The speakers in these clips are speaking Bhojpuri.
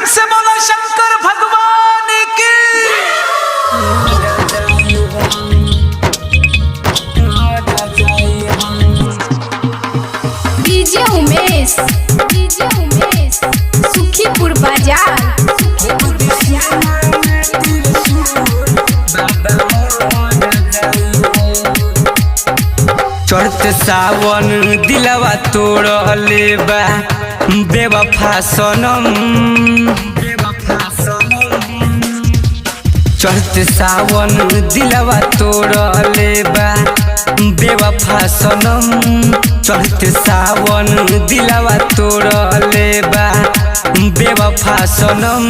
से बोला शंकर भगवान की। डीजे उमेश सुखीपुर बाजार। चढ़ते सावन दिलवा तोड़ लेबा बेवफा सनम। चढ़ते सावन दिलवा तोड़ लेबा बेवफा सनम। चढ़ते सावन दिलवा तोड़ लेबा बेवफा सनम।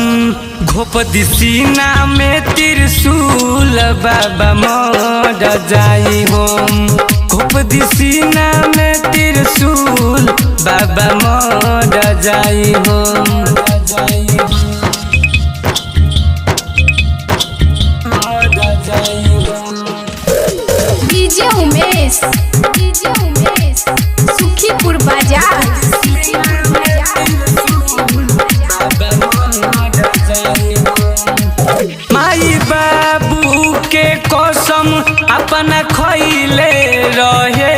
घोप दिसीना में त्रिशूल बाबा मर जाई हम। घोप दिसीना में त्रिशूल बाबा मर जाई हम। डीजे उमेश सुखीपुर बाजार। माई बाबू के कसम अपना खैले रहे।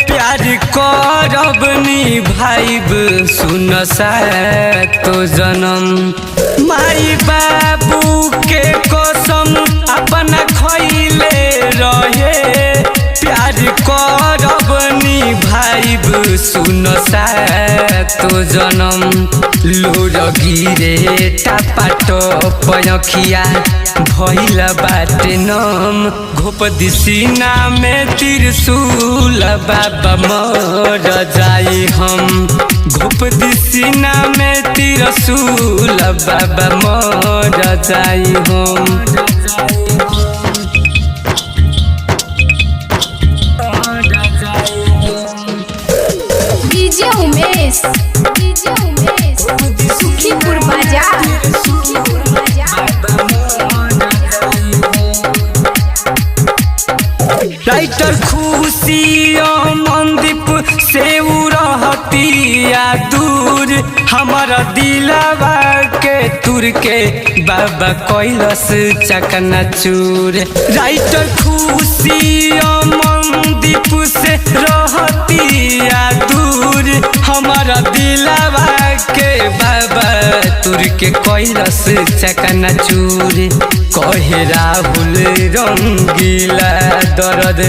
प्यार करब निभाइब सुन तो जन्म। माई बाबू के कसम अपना खैले रहे। प्यार करब निभाइब सुन तो जन्म। लोर गिरे टापाट पयखिया भइल बाटे नम। घोप दिसीना में त्रिशूल बाबा मर जाई हम। घोप दिसीना में त्रिशूल बाबा मर जाई हम। डीजे उमेश सुखीपुर बाजार। राइटर खुशी मनदीप से रहतिया दूर। हमारा दिलवा के तुर के बाबा कैलस चकनाचूर। राइटर खुशी मनदीप से रहतिया दूर। हमारा दिलवा के बाबा तुर के कैलस चकनाचूर। कहे राहुल रंगीला दर्द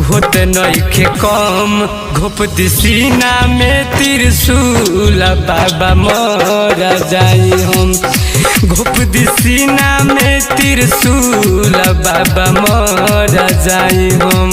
होत नइखे कम। घोप दिसीना में त्रिशूल बाबा मर जाई हम। घोप दिसीना में त्रिशूल बाबा मर जाई हम।